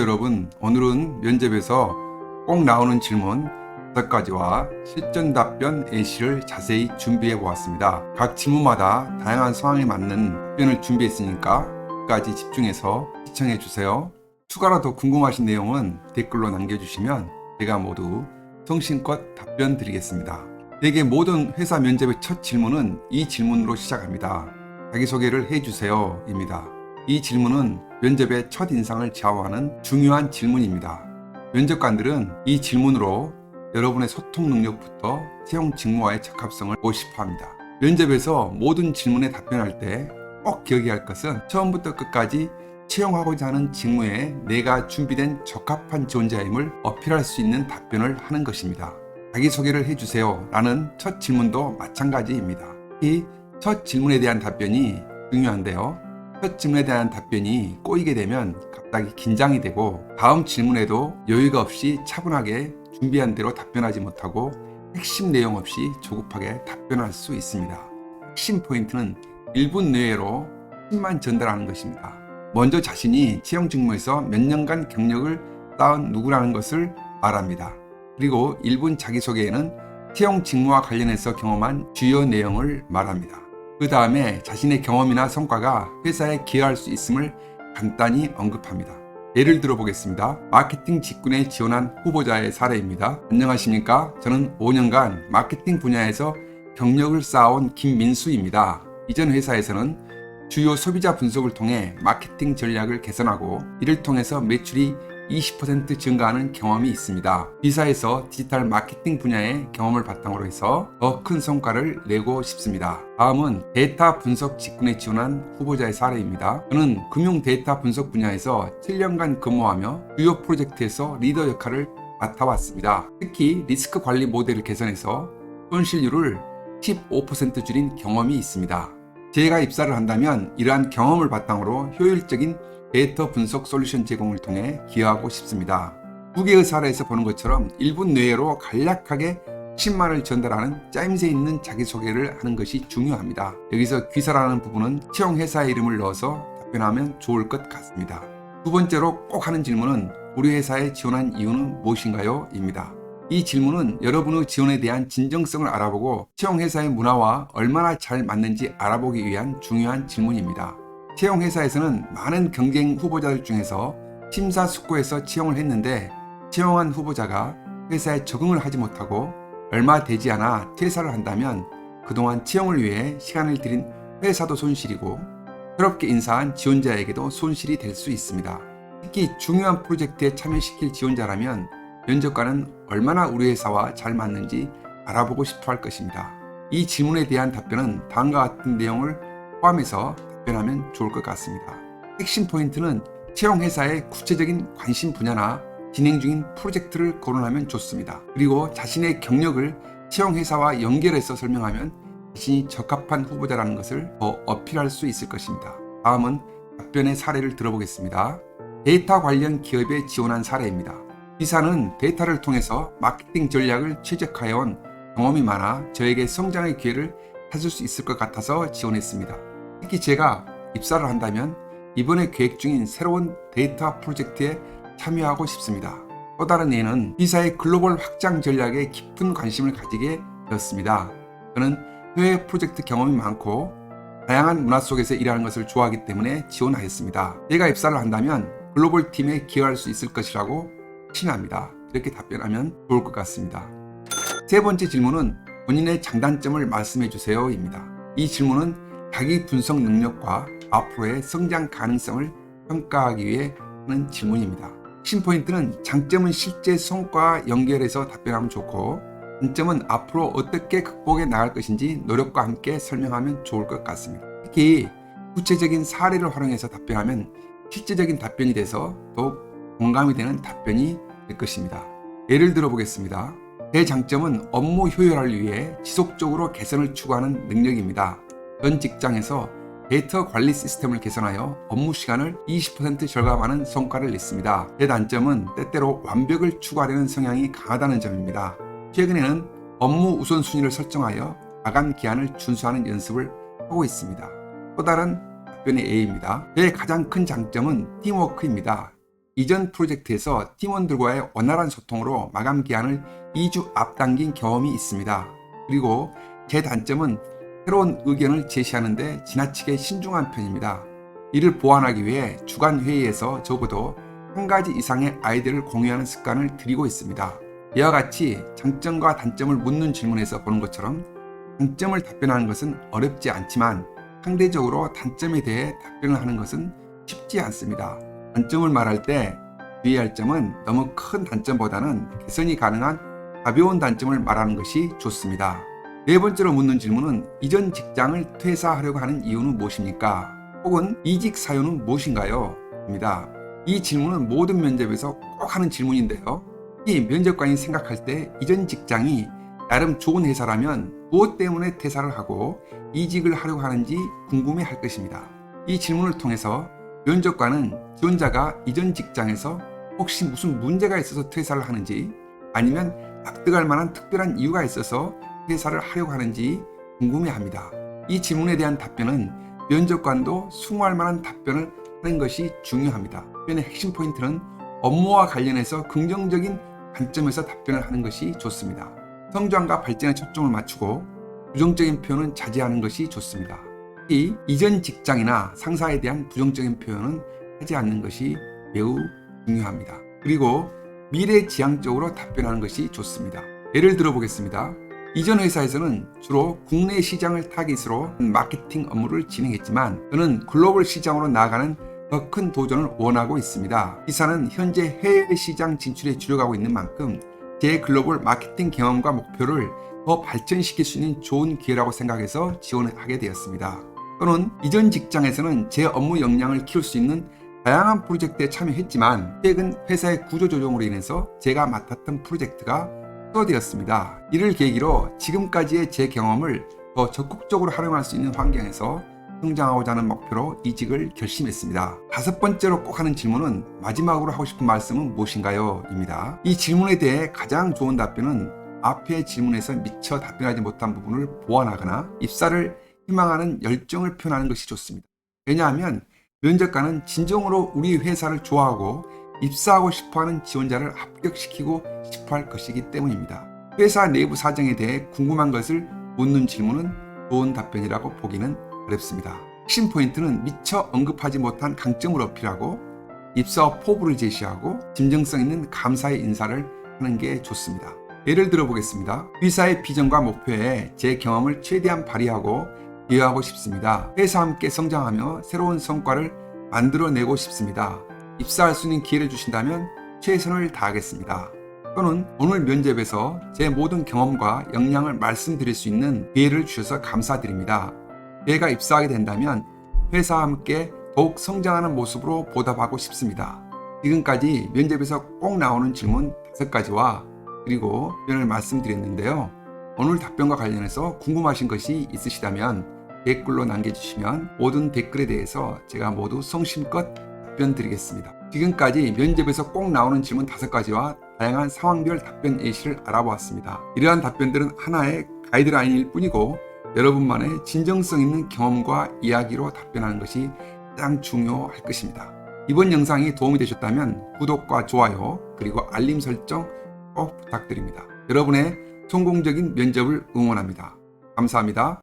여러분, 오늘은 면접에서 꼭 나오는 질문 5가지와 실전 답변 예시를 자세히 준비해 보았습니다. 각 질문마다 다양한 상황에 맞는 답변을 준비했으니까 끝까지 집중해서 시청해 주세요. 추가로 더 궁금하신 내용은 댓글로 남겨주시면 제가 모두 성심껏 답변 드리겠습니다. 대개 모든 회사 면접의 첫 질문은 이 질문으로 시작합니다. 자기소개를 해주세요 입니다. 이 질문은 면접의 첫 인상을 좌우하는 중요한 질문입니다. 면접관들은 이 질문으로 여러분의 소통 능력부터 채용 직무와의 적합성을 보고 싶어 합니다. 면접에서 모든 질문에 답변할 때 꼭 기억해야 할 것은 처음부터 끝까지 채용하고자 하는 직무에 내가 준비된 적합한 지원자임을 어필할 수 있는 답변을 하는 것입니다. 자기소개를 해주세요 라는 첫 질문도 마찬가지입니다. 이 첫 질문에 대한 답변이 중요한데요. 첫 질문에 대한 답변이 꼬이게 되면 갑자기 긴장이 되고 다음 질문에도 여유가 없이 차분하게 준비한 대로 답변하지 못하고 핵심 내용 없이 조급하게 답변할 수 있습니다. 핵심 포인트는 1분 내외로 핵심만 전달하는 것입니다. 먼저 자신이 채용 직무에서 몇 년간 경력을 쌓은 누구라는 것을 말합니다. 그리고 1분 자기소개에는 채용 직무와 관련해서 경험한 주요 내용을 말합니다. 그 다음에 자신의 경험이나 성과가 회사에 기여할 수 있음을 간단히 언급합니다. 예를 들어 보겠습니다. 마케팅 직군에 지원한 후보자의 사례입니다. 안녕하십니까? 저는 5년간 마케팅 분야에서 경력을 쌓아온 김민수입니다. 이전 회사에서는 주요 소비자 분석을 통해 마케팅 전략을 개선하고 이를 통해서 매출이 20% 증가하는 경험이 있습니다. B사에서 디지털 마케팅 분야의 경험을 바탕으로 해서 더 큰 성과를 내고 싶습니다. 다음은 데이터 분석 직군에 지원한 후보자의 사례입니다. 저는 금융 데이터 분석 분야에서 7년간 근무하며 주요 프로젝트에서 리더 역할을 맡아왔습니다. 특히 리스크 관리 모델을 개선해서 손실률을 15% 줄인 경험이 있습니다. 제가 입사를 한다면 이러한 경험을 바탕으로 효율적인 데이터 분석 솔루션 제공을 통해 기여하고 싶습니다. 두 개의 사례에서 보는 것처럼 1분 내외로 간략하게 핵심만을 전달하는 짜임새 있는 자기소개를 하는 것이 중요합니다. 여기서 귀사라는 부분은 채용 회사의 이름을 넣어서 답변하면 좋을 것 같습니다. 두 번째로 꼭 하는 질문은 우리 회사에 지원한 이유는 무엇인가요? 입니다. 이 질문은 여러분의 지원에 대한 진정성을 알아보고 채용 회사의 문화와 얼마나 잘 맞는지 알아보기 위한 중요한 질문입니다. 채용 회사에서는 많은 경쟁 후보자들 중에서 심사숙고해서 채용을 했는데 채용한 후보자가 회사에 적응을 하지 못하고 얼마 되지 않아 퇴사를 한다면 그동안 채용을 위해 시간을 들인 회사도 손실이고 새롭게 인사한 지원자에게도 손실이 될 수 있습니다. 특히 중요한 프로젝트에 참여시킬 지원자라면 면접관은 얼마나 우리 회사와 잘 맞는지 알아보고 싶어 할 것입니다. 이 질문에 대한 답변은 다음과 같은 내용을 포함해서 답변하면 좋을 것 같습니다. 핵심 포인트는 채용 회사의 구체적인 관심 분야나 진행 중인 프로젝트를 거론하면 좋습니다. 그리고 자신의 경력을 채용 회사와 연결해서 설명하면 자신이 적합한 후보자라는 것을 더 어필할 수 있을 것입니다. 다음은 답변의 사례를 들어보겠습니다. 데이터 관련 기업에 지원한 사례입니다. B사는 데이터를 통해서 마케팅 전략을 최적화해온 경험이 많아 저에게 성장의 기회를 찾을 수 있을 것 같아서 지원했습니다. 특히 제가 입사를 한다면 이번에 계획 중인 새로운 데이터 프로젝트에 참여하고 싶습니다. 또 다른 예는 B사의 글로벌 확장 전략에 깊은 관심을 가지게 되었습니다. 저는 해외 프로젝트 경험이 많고 다양한 문화 속에서 일하는 것을 좋아하기 때문에 지원하였습니다. 제가 입사를 한다면 글로벌 팀에 기여할 수 있을 것이라고 확신합니다. 이렇게 답변하면 좋을 것 같습니다. 세 번째 질문은 본인의 장단점을 말씀해 주세요 입니다. 이 질문은 자기 분석 능력과 앞으로의 성장 가능성을 평가하기 위해 하는 질문입니다. 핵심 포인트는 장점은 실제 성과와 연결해서 답변하면 좋고 단점은 앞으로 어떻게 극복해 나갈 것인지 노력과 함께 설명하면 좋을 것 같습니다. 특히 구체적인 사례를 활용해서 답변하면 실제적인 답변이 돼서 더욱 공감이 되는 답변이 될 것입니다. 예를 들어 보겠습니다. 제 장점은 업무 효율화를 위해 지속적으로 개선을 추구하는 능력입니다. 전 직장에서 데이터 관리 시스템을 개선하여 업무 시간을 20% 절감하는 성과를 냈습니다. 제 단점은 때때로 완벽을 추구하려는 성향이 강하다는 점입니다. 최근에는 업무 우선순위를 설정하여 마감 기한을 준수하는 연습을 하고 있습니다. 또 다른 답변의 A입니다. 제 가장 큰 장점은 팀워크입니다. 이전 프로젝트에서 팀원들과의 원활한 소통으로 마감 기한을 2주 앞당긴 경험이 있습니다. 그리고 제 단점은 새로운 의견을 제시하는데 지나치게 신중한 편입니다. 이를 보완하기 위해 주간 회의에서 적어도 한 가지 이상의 아이디어를 공유하는 습관을 들이고 있습니다. 이와 같이 장점과 단점을 묻는 질문에서 보는 것처럼 장점을 답변하는 것은 어렵지 않지만 상대적으로 단점에 대해 답변을 하는 것은 쉽지 않습니다. 단점을 말할 때 주의할 점은 너무 큰 단점보다는 개선이 가능한 가벼운 단점을 말하는 것이 좋습니다. 네 번째로 묻는 질문은 이전 직장을 퇴사하려고 하는 이유는 무엇입니까? 혹은 이직 사유는 무엇인가요? 입니다. 이 질문은 모든 면접에서 꼭 하는 질문인데요. 이 면접관이 생각할 때 이전 직장이 나름 좋은 회사라면 무엇 때문에 퇴사를 하고 이직을 하려고 하는지 궁금해 할 것입니다. 이 질문을 통해서 면접관은 지원자가 이전 직장에서 혹시 무슨 문제가 있어서 퇴사를 하는지 아니면 납득할 만한 특별한 이유가 있어서 퇴사를 하려고 하는지 궁금해합니다. 이 질문에 대한 답변은 면접관도 수긍할 만한 답변을 하는 것이 중요합니다. 답변의 핵심 포인트는 업무와 관련해서 긍정적인 관점에서 답변을 하는 것이 좋습니다. 성장과 발전에 초점을 맞추고 부정적인 표현은 자제하는 것이 좋습니다. 특히 이전 직장이나 상사에 대한 부정적인 표현은 하지 않는 것이 매우 중요합니다. 그리고 미래지향적으로 답변하는 것이 좋습니다. 예를 들어 보겠습니다. 이전 회사에서는 주로 국내 시장을 타깃으로 마케팅 업무를 진행했지만 저는 글로벌 시장으로 나아가는 더 큰 도전을 원하고 있습니다. 이사는 현재 해외 시장 진출에 주력하고 있는 만큼 제 글로벌 마케팅 경험과 목표를 더 발전시킬 수 있는 좋은 기회라고 생각해서 지원을 하게 되었습니다. 또는 이전 직장에서는 제 업무 역량을 키울 수 있는 다양한 프로젝트에 참여했지만 최근 회사의 구조조정으로 인해서 제가 맡았던 프로젝트가 취소되었습니다. 이를 계기로 지금까지의 제 경험을 더 적극적으로 활용할 수 있는 환경에서 성장하고자 하는 목표로 이직을 결심했습니다. 다섯 번째로 꼭 하는 질문은 마지막으로 하고 싶은 말씀은 무엇인가요? 입니다. 이 질문에 대해 가장 좋은 답변은 앞의 질문에서 미처 답변하지 못한 부분을 보완하거나 입사를 희망하는 열정을 표현하는 것이 좋습니다. 왜냐하면 면접관은 진정으로 우리 회사를 좋아하고 입사하고 싶어하는 지원자를 합격시키고 싶어할 것이기 때문입니다. 회사 내부 사정에 대해 궁금한 것을 묻는 질문은 좋은 답변이라고 보기는 어렵습니다. 핵심 포인트는 미처 언급하지 못한 강점을 어필하고 입사 후 포부를 제시하고 진정성 있는 감사의 인사를 하는 게 좋습니다. 예를 들어 보겠습니다. 회사의 비전과 목표에 제 경험을 최대한 발휘하고 기여하고 싶습니다. 회사와 함께 성장하며 새로운 성과를 만들어내고 싶습니다. 입사할 수 있는 기회를 주신다면 최선을 다하겠습니다. 또는 오늘 면접에서 제 모든 경험과 역량을 말씀드릴 수 있는 기회를 주셔서 감사드립니다. 제가 입사하게 된다면 회사와 함께 더욱 성장하는 모습으로 보답하고 싶습니다. 지금까지 면접에서 꼭 나오는 질문 5가지와 그리고 답변을 말씀드렸는데요. 오늘 답변과 관련해서 궁금하신 것이 있으시다면 댓글로 남겨주시면 모든 댓글에 대해서 제가 모두 성심껏 답변 드리겠습니다. 지금까지 면접에서 꼭 나오는 질문 5가지와 다양한 상황별 답변 예시를 알아보았습니다. 이러한 답변들은 하나의 가이드라인일 뿐이고 여러분만의 진정성 있는 경험과 이야기로 답변하는 것이 가장 중요할 것입니다. 이번 영상이 도움이 되셨다면 구독과 좋아요 그리고 알림 설정 꼭 부탁드립니다. 여러분의 성공적인 면접을 응원합니다. 감사합니다.